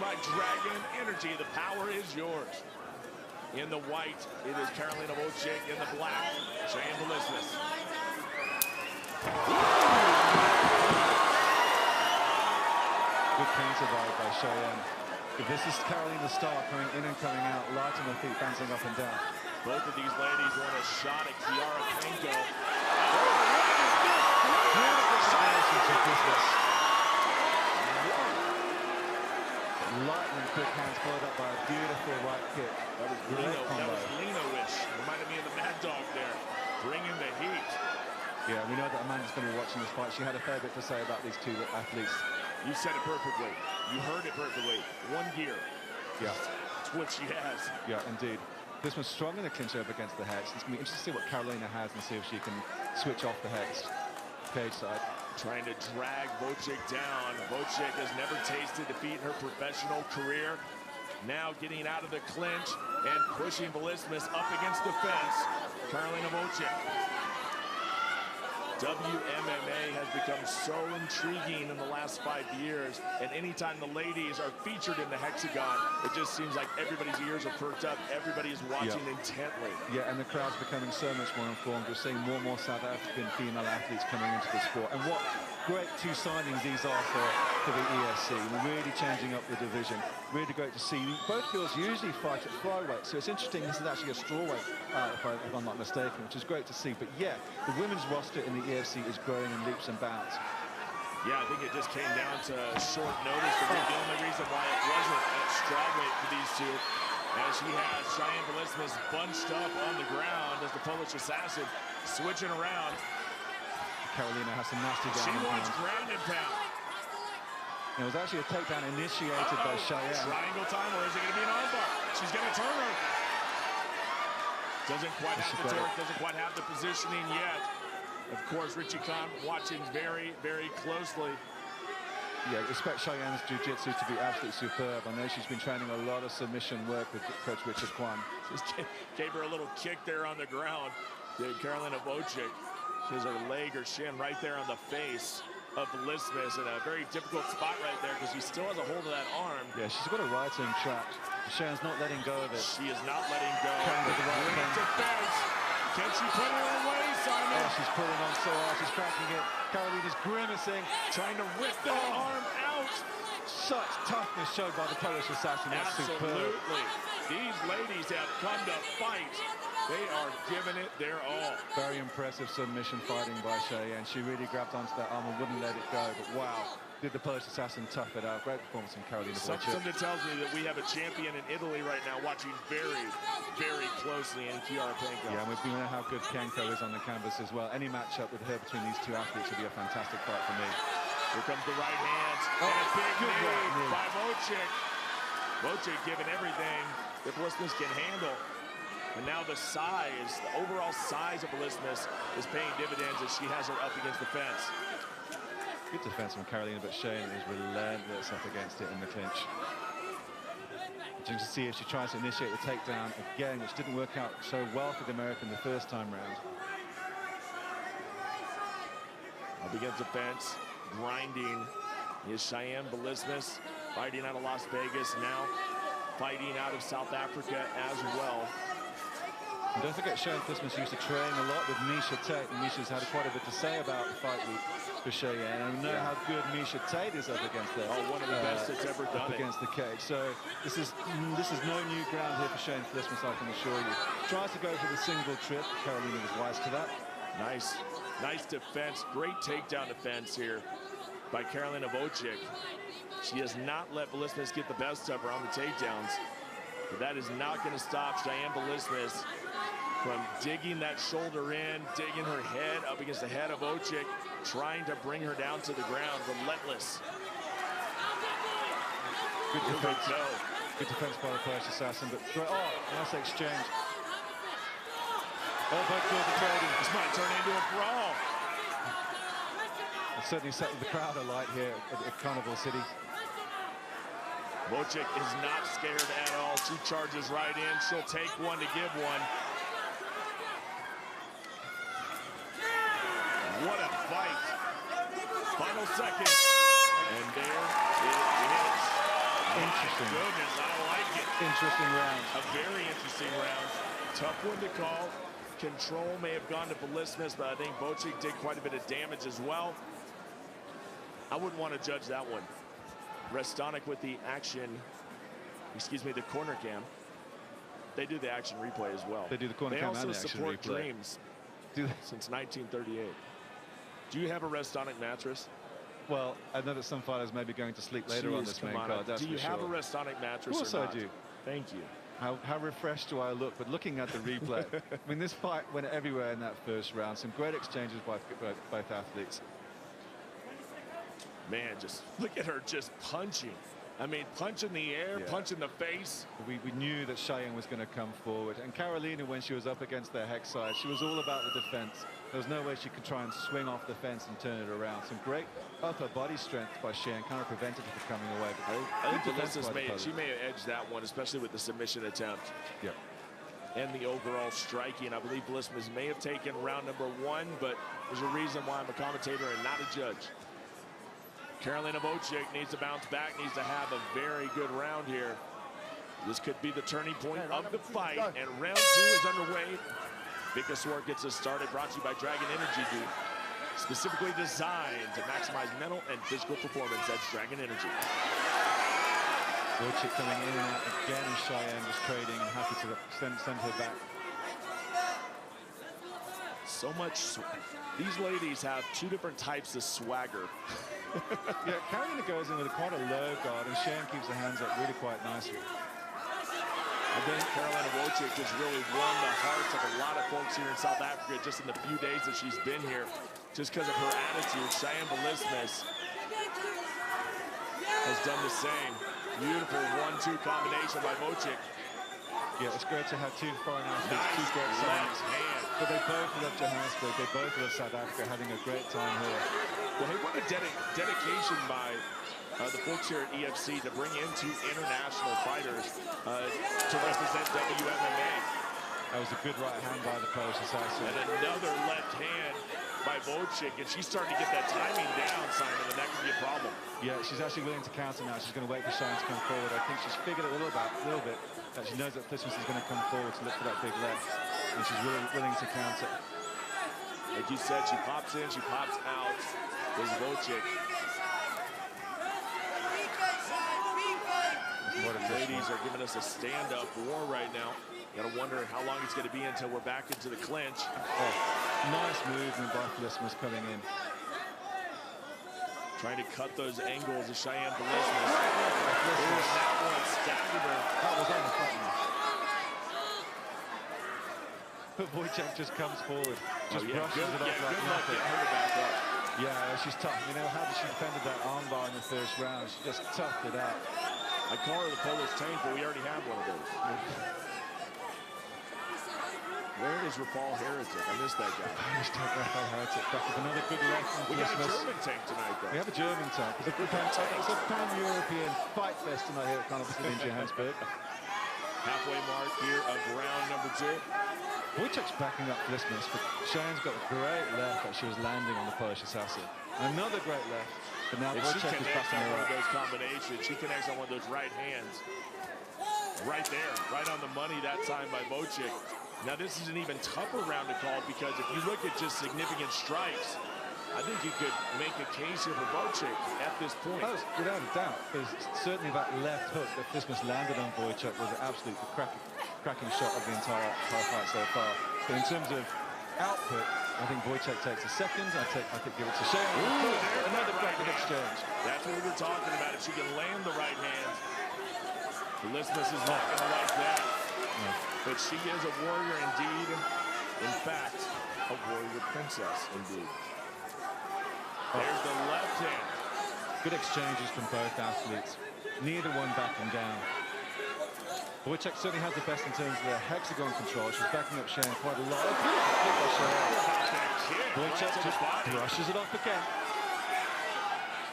my dragon energy. The power is yours. In the white, it is Karolina Wojcik. In the black, Cheyanne Vlismas. Good counter by Cheyanne. If this is Karolina's style, coming in and coming out, light on her feet, bouncing up and down. Both of these ladies want a shot at Kiara Penko. Lightning quick hands followed up by a beautiful right kick. That was Lino-ish. Reminded me of the Mad Dog there, bringing the heat. Yeah, we know that Amanda's going to be watching this fight. She had a fair bit to say about these two athletes. You said it perfectly. You heard it perfectly. One gear. Yeah. That's what she has. Yeah, indeed. This one's strong in the clinch over against the hex. It's going to be interesting to see what Karolina has and see if she can switch off the hex. Cage side. Trying to drag Wojcik down. Wojcik has never tasted defeat in her professional career. Now getting out of the clinch and pushing Vlismas up against the fence. Karolina Wojcik. WMMA has become so intriguing in the last 5 years, and anytime the ladies are featured in the hexagon, it just seems like everybody's ears are perked up, everybody is watching intently. Yeah, and the crowd's becoming so much more informed. We're seeing more and more South African female athletes coming into the sport, and what great two signings these are for the ESC. Really changing up the division. Really great to see. Both girls usually fight at flyweight, so it's interesting. This is actually a strawweight, if I'm not mistaken, which is great to see. But yeah, the women's roster in the ESC is growing in leaps and bounds. Yeah, I think it just came down to short notice. The only reason why it wasn't at strawweight for these two, as she has Cheyanne Vlismas bunched up on the ground as the Polish assassin switching around. Karolina has some nasty ground. She wants ground and pound. It was actually a takedown initiated by Cheyanne. Triangle time, or is it going to be an armbar? She's going to turn her. Doesn't quite have the torque, doesn't quite have the positioning yet. Of course, Richie Khan watching very, very closely. Yeah, expect Cheyanne's jiu-jitsu to be absolutely superb. I know she's been training a lot of submission work with Coach Richard Kwan. Just gave her a little kick there on the ground. Karolina Wojcik. She has her leg or shin right there on the face of Vlismas in a very difficult spot right there because she still has a hold of that arm. Yeah, she's got a right in trapped. Cheyanne's not letting go of it. She is not letting go. Great defense. Can she put her away, Simon? Oh, she's pulling on so hard. She's cracking it. Karolina's grimacing. Trying to rip that arm out. Such toughness showed by the Polish assassin. That's Absolutely. Superb. These ladies have come to fight. They are giving it their all. Very impressive submission fighting by Cheyanne. She really grabbed onto that arm and wouldn't let it go. But wow, did the Polish assassin tough it out. Great performance from Karolina Wojcik. Something tells me that we have a champion in Italy right now watching very, very closely in Kiara Penko. Yeah, and we know how good Penko is on the canvas as well. Any matchup with her between these two athletes would be a fantastic fight for me. Here comes the right hand. And a big knee by Wojcik. Wojcik giving everything that Vlismas can handle. And now the size, the overall size of Vlismas is paying dividends as she has her up against the fence. Good defense from Karolina, but Cheyanne is relentless up against it in the clinch. Interesting to see if she tries to initiate the takedown again, which didn't work out so well for the American the first time round. Up against the fence, grinding is Cheyanne Vlismas, fighting out of Las Vegas, now fighting out of South Africa as well. And don't forget, Cheyanne Vlismas used to train a lot with Misha Tate, and Misha's had quite a bit to say about the fight week for Cheyanne. And we know how good Misha Tate is up against that. Oh, one of the best that's ever done up against the cage. So this is no new ground here for Cheyanne Vlismas, I can assure you. Tries to go for the single trip. Karolina was wise to that. Nice defense. Great takedown defense here by Karolina Wojcik. She has not let Vlismas get the best of her on the takedowns. But that is not going to stop Cheyanne Vlismas from digging that shoulder in, digging her head up against the head of Wojcik, trying to bring her down to the ground, relentless. Good defense. Good defense by the Polish assassin, but nice exchange. Elbow toward the trading. This might turn into a brawl. It certainly set the crowd alight here at Carnival City. Wojcik is not scared at all. She charges right in. She'll take one to give one. What a fight. Final seconds. And there it is. Interesting. My goodness, I like it. Interesting round. A very interesting round. Tough one to call. Control may have gone to Vlismas, but I think Wojcik did quite a bit of damage as well. I wouldn't want to judge that one. Restonic with the action, excuse me, the corner cam. They do the action replay as well. They do the corner cam and the action replay. They also support Dreams since 1938. Do you have a Restonic mattress? Well, I know that some fighters may be going to sleep later on this main card. That's do you have a Restonic mattress? Of course I do. Thank you. How refreshed do I look? But looking at the replay, I mean, this fight went everywhere in that first round. Some great exchanges by both athletes. Man, just look at her just punching. I mean, punch in the air, punch in the face. We knew that Cheyanne was going to come forward. And Karolina, when she was up against their hex side, she was all about the defense. There was no way she could try and swing off the fence and turn it around. Some great upper body strength by Cheyanne kind of prevented her from coming away. But I think she may have edged that one, especially with the submission attempt. Yep. And the overall striking. I believe Vlismas may have taken round number 1, but there's a reason why I'm a commentator and not a judge. Karolina Wojcik needs to bounce back, needs to have a very good round here. This could be the turning point of the fight, and round 2 is underway. Biggest work gets us started, brought to you by Dragon Energy Dude. Specifically designed to maximize mental and physical performance. That's Dragon Energy. Wojcik coming in and out again, and Cheyanne just trading and happy to send her back. So much. These ladies have 2 different types of swagger. Yeah, Karolina goes in with quite a low guard, and Cheyanne keeps her hands up really quite nicely. I think Karolina Wojcik has really won the hearts of a lot of folks here in South Africa just in the few days that she's been here, just because of her attitude. Cheyanne Vlismas has done the same. Beautiful 1-2 combination by Wojcik. Yeah, it's great to have 2 foreign athletes, nice 2 great left hand. But they both love Johannesburg, they both love South Africa, having a great time here. Well, hey, what a dedication by the folks here at EFC to bring in 2 international fighters to represent WMMA. That was a good right hand by the Polish assassin. And another left hand by Wojcik, and she's starting to get that timing down, Simon, and that could be a problem. Yeah, she's actually willing to counter now. She's going to wait for Cheyanne to come forward. I think she's figured it a little bit that she knows that Vlismas is going to come forward to look for that big left, and she's willing to counter. Like you said, she pops in, she pops out. There's Wojcik. Ladies are giving us a stand-up war right now. Gotta wonder how long it's gonna be until we're back into the clinch. Oh, nice movement by Vlismas coming in. Trying to cut those angles of Cheyanne Vlismas. That one staggered her. That was on the button. But Wojcik just comes forward, just brushes it off like nothing. Yeah, she's tough. You know, how she defended that armbar in the first round? She just toughed it out. I call her the Polish tank, but we already have one of those. Where is Rafal Heretic? I missed that guy. Polish tank, Rafal Heretic. Back with another good left from We got a German tank tonight, though. We have a German tank. It's a pan-European fight fest tonight here at Carnival in Johannesburg. Halfway mark here of round number 2. Wojcik's backing up Vlismas, but Cheyanne's got a great left that she was landing on the Polish assassin. Another great left, but now Wojcik is backing her up. One of those combinations, she connects on one of those right hands. Right there, right on the money that time by Wojcik. Now this is an even tougher round to call, because if you look at just significant strikes, I think you could make a case here for Wojcik at this point. Oh, without a doubt. There's certainly that left hook that Vlismas landed on Wojcik was an absolute cracking shot of the entire fight so far. But in terms of output, I think Wojcik takes a second. I think give it to Cheyanne. Another cracking exchange. That's what we were talking about. If she can land the right hand, Vlismas is not going to like that. No. But she is a warrior indeed. In fact, a warrior princess indeed. There's the left hand. Good exchanges from both athletes. Neither one backing down. Wojcik certainly has the best in terms of the hexagon control. She's backing up Cheyanne quite a lot. Wojcik just brushes it off again.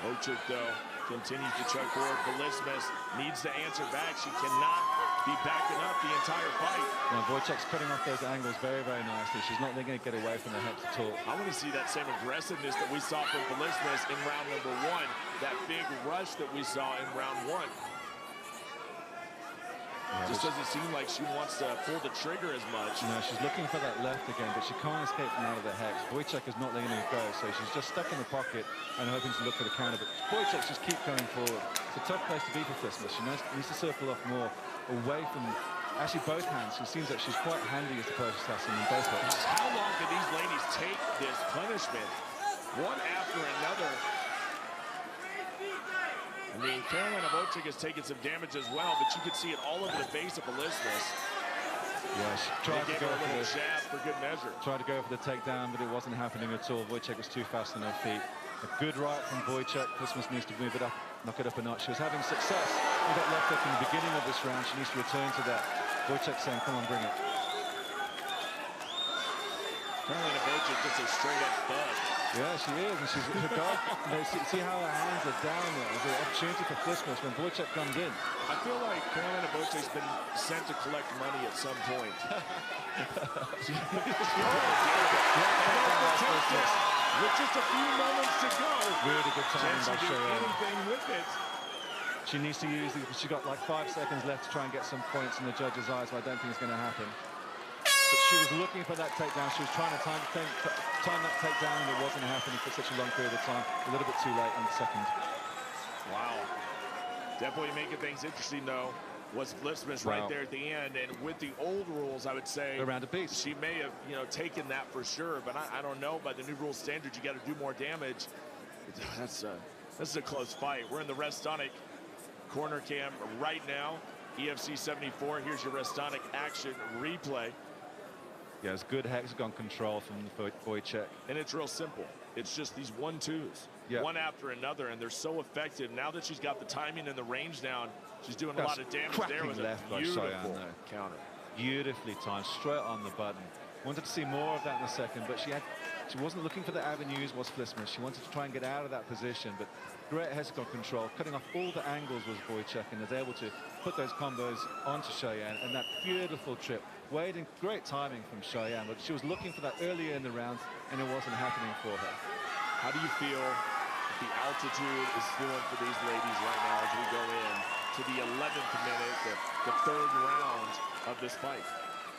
Wojcik, though, continues to choke forward. Vlismas needs to answer back. She cannot be backing up the entire fight. Now, Wojcik's cutting off those angles very, very nicely. She's not going to get away from the hex at all. I want to see that same aggressiveness that we saw from Vlismas in round number 1. That big rush that we saw in round 1. Just doesn't seem like she wants to pull the trigger as much. No, she's looking for that left again, but she can't escape from out of the hex. Wojcik is not letting her go, so she's just stuck in the pocket and hoping to look for the counter. But Wojcik just keep going forward. It's a tough place to be for Vlismas. She needs to circle off more away from actually both hands. She seems like she's quite handy as the Polish assassin in both hands. How long can these ladies take this punishment? One after another. I mean, Karolina Wojcik has taken some damage as well, but you can see it all over the face of Vlismas. Yeah, she tried to go for a little jab for good measure. Tried to go for the takedown, but it wasn't happening at all. Wojcik was too fast on her feet. A good right from Wojcik. Vlismas needs to move it up, knock it up a notch. She was having success with that left hook in the beginning of this round. She needs to return to that. Wojcik saying, come on, bring it. Karolina Wojcik just a straight-up thug. Yeah, she is, and she's her guard. You know, see how her hands are down there. There's an opportunity for Vlismas when Wojcik comes in. I feel like Karolina Wojcik's been sent to collect money at some point. With just a few moments to go. Really good timing by Cheyanne. Anything with it. She needs to use it. She got like 5 seconds left to try and get some points in the judge's eyes, but I don't think it's going to happen. But she was looking for that takedown. She was trying to time that takedown, and it wasn't happening for such a long period of time. A little bit too late on the second. Wow. Definitely making things interesting, though, was Vlismas right there at the end. And with the old rules, I would say around a piece. She may have, taken that for sure. But I don't know. By the new rule standards, you got to do more damage. This is a close fight. We're in the Restonic corner cam right now. EFC 74. Here's your Restonic action replay. Yeah, it's good hexagon control from Wojcik. And it's real simple. It's just these 1-2s, one after another, and they're so effective. Now that she's got the timing and the range down, she's doing a lot of damage there with a beautiful counter. Beautifully timed, straight on the button. Wanted to see more of that in the second, but she wasn't looking for the avenues, was Vlismas. She wanted to try and get out of that position, but great hexagon control, cutting off all the angles was Wojcik, and was able to put those combos onto Cheyanne, and that beautiful trip. Waiting, great timing from Cheyanne, but she was looking for that earlier in the round, and it wasn't happening for her. How do you feel the altitude is feeling for these ladies right now as we go in to the 11th minute, the third round of this fight?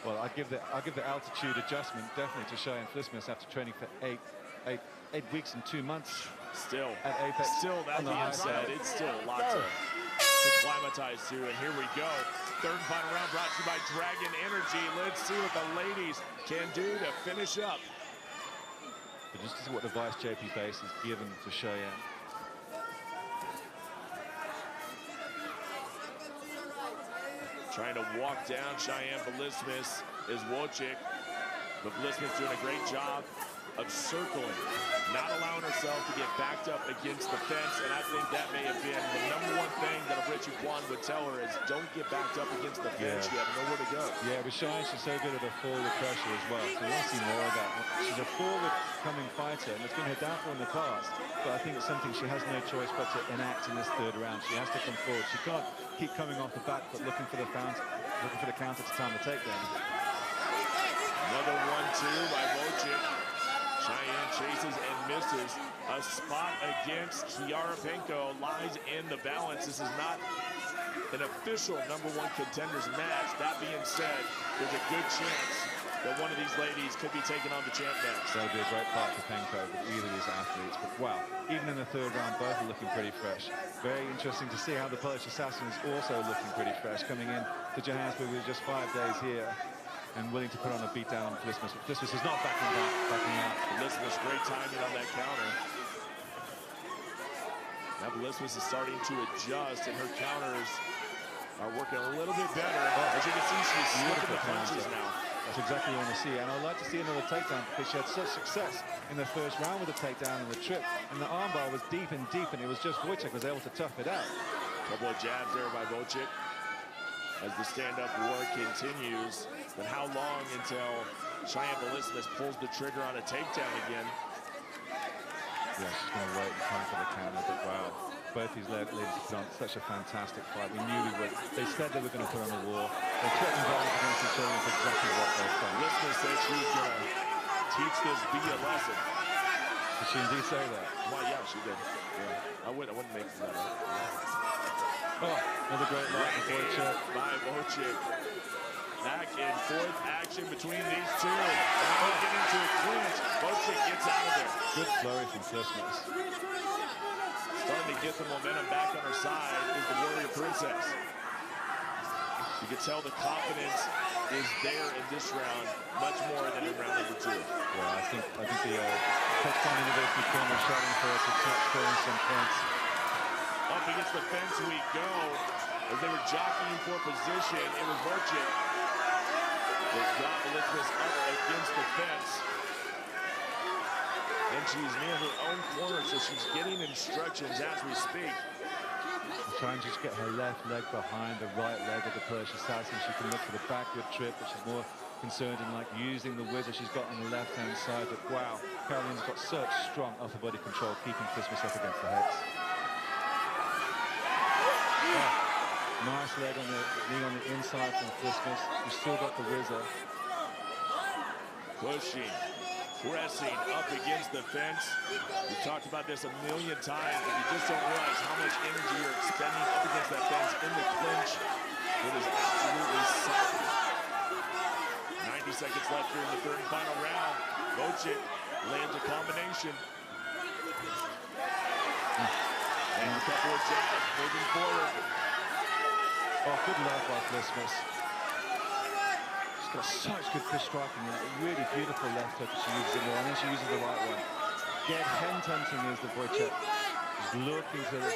Well, I give the altitude adjustment definitely to Cheyanne Vlismas after training for eight weeks and 2 months. Still, at Apex. Still, that being said, it's still a lot to acclimatize to. And here we go. Third and final round brought to you by Dragon Energy. Let's see what the ladies can do to finish up. But just to see what the Vice JP base is given to Cheyanne. Trying to walk down Cheyanne Vlismas is Wojcik. But Vlismas doing a great job of circling, not allowing herself to get backed up against the fence, and I think that may have been the #1 thing that Richie Kwan would tell her is don't get backed up against the fence. You have nowhere to go. Yeah, but Cheyanne, she's so good at her forward pressure as well, so you want to see more of that. She's a forward-coming fighter, and it's been her downfall in the past, but I think it's something she has no choice but to enact in this third round. She has to come forward. She can't keep coming off the back, but looking for the counter to time the takedown. Another 1-2 by Wojcik. Cheyanne chases and misses. A spot against Kiarapenko lies in the balance. This is not an official #1 contenders match. That being said, there's a good chance that one of these ladies could be taking on the champ match. That would be a great part for Penko with either of these athletes. But wow, even in the third round, both are looking pretty fresh. Very interesting to see how the Polish assassin is also looking pretty fresh, coming in to Johannesburg with just 5 days here and willing to put on a beatdown on Vlismas. But Vlismas is not backing out. Vlismas, great timing on that counter. Now Vlismas is starting to adjust, and her counters are working a little bit better. As you can see, she's slipping the punches now. That's exactly what I want to see, and I'd like to see another takedown because she had such success in the first round with the takedown and the trip, and the armbar was deep, and it was just Wojcik was able to tough it out. Couple of jabs there by Wojcik as the stand-up war continues. But how long until Cheyanne Vlismas pulls the trigger on a takedown again? Yeah, she's going to wait and time for the counter, but wow. Both these ladies have put on such a fantastic fight. We knew we would. They said they were going to put on a war. They threatened violence against each other. That's exactly what they've done. Vlismas said she was going to teach this be a lesson. Did she indeed say that? Well, yeah, she did. Yeah. I wouldn't make that up. Oh, another great line for Wojcik. By Wojcik. Back and forth action between these two. Now we get into a clinch. Wojcik gets out of there. Good flurry from Vlismas. Starting to get the momentum back on her side is the Warrior Princess. You can tell the confidence is there in this round much more than in round number 2. Yeah, I think the touchdown University corner is showing for us to scoring some points. Up against the fence we go. As they were jockeying for position, it was Wojcik that got Vlismas up against the fence. And she's near her own corner, so she's getting instructions as we speak. Trying to just get her left leg behind the right leg of the Polish assassin. She can look for the backward trip, but she's more concerned in like using the wizard she's got on the left-hand side. But wow, Karolina's got such strong upper body control, keeping Vlismas up against the heads. Oh, nice leg on the knee on the inside from Vlismas. She's still got the wizard. Pushing, pressing up against the fence. We talked about this a million times, but you just don't realize how much energy you're expending up against that fence in the clinch. It is absolutely solid. 90 seconds left here in the third and final round. Wojcik lands a combination. And a couple of jabs moving forward. Oh, good love by Vlismas. She's got such good fish striking there. A really beautiful left hook she uses it more, and then she uses the right one. Get hen hunting is the Wojcik. She's looking for the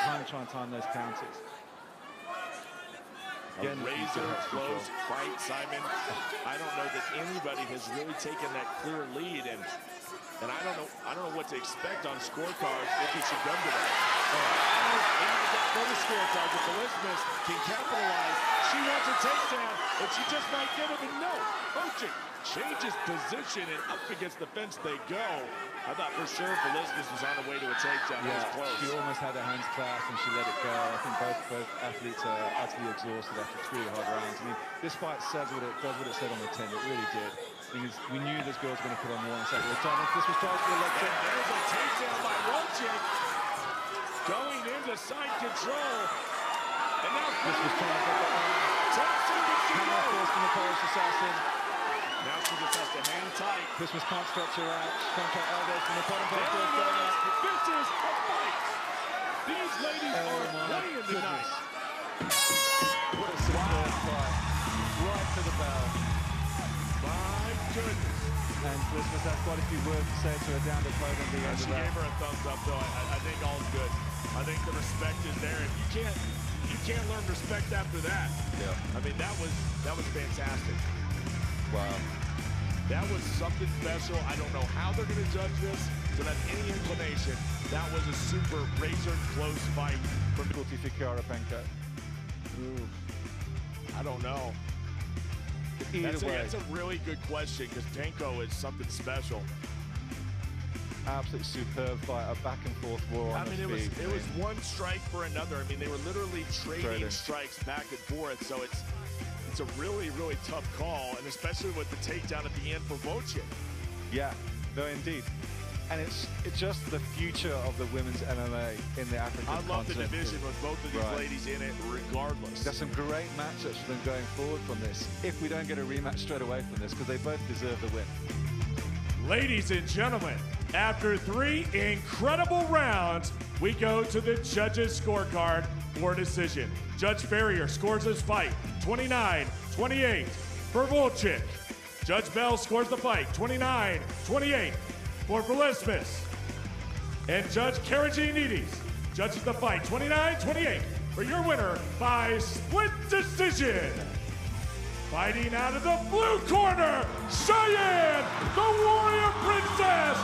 time to try and time those counters. A razor close fight, Simon. I don't know that anybody has really taken that clear lead, and I don't know what to expect on scorecards if it should come to that. For the scorecard, if Vlismas can capitalize, she wants a takedown, but she just might get it, and no. Wojcik changes position, and up against the fence they go. I thought for sure Vlismas was on the way to a takedown. Yeah, it was close. She almost had her hands clasped and she let it go. I think both athletes are utterly exhausted after 3 hard rounds. I mean, this fight does what it said on the tin. It really did. Because we knew this girl was going to put on 1 second at a time. This was trying to be a leg kick. There's a takedown by Wojcik. Going into side control. And now this was trying to get the arm. Camera force from the Polish assassin. Now she just has to hang tight. Vlismas can't stretch her out. She can't try elbows from the bottom post. This is a fight. These ladies are playing tonight. What a superb fight. Right to the bell. My goodness. And Vlismas has quite a few words to say to her down the podium at the end of that. She gave her a thumbs up, though. I think all's good. I think the respect is there, and you can't learn respect after that. Yeah. I mean, that was fantastic. Wow. That was something special. I don't know how they're going to judge this. Don't have any inclination. That was a super razor close fight from difficulty for Karapenko. I don't know. That's a really good question, because Penko is something special. Absolutely superb fight, a back and forth war on the feet. It was one strike for another. I mean, they were literally trading strikes back and forth, so it's a really, really tough call, and especially with the takedown at the end for Wojcik. Yeah, no, indeed. And it's just the future of the women's MMA in the African continent. I love the division with both of these ladies in it, regardless. There's some great matchups for them going forward from this, if we don't get a rematch straight away from this, because they both deserve the win. Ladies and gentlemen, after 3 incredible rounds, we go to the judges' scorecard for decision. Judge Farrier scores his fight 29-28 for Wojcik. Judge Bell scores the fight 29-28 for Vlismas. And Judge Karagianidis judges the fight 29-28 for your winner by split decision. Fighting out of the blue corner, Cheyanne, the Warrior Princess,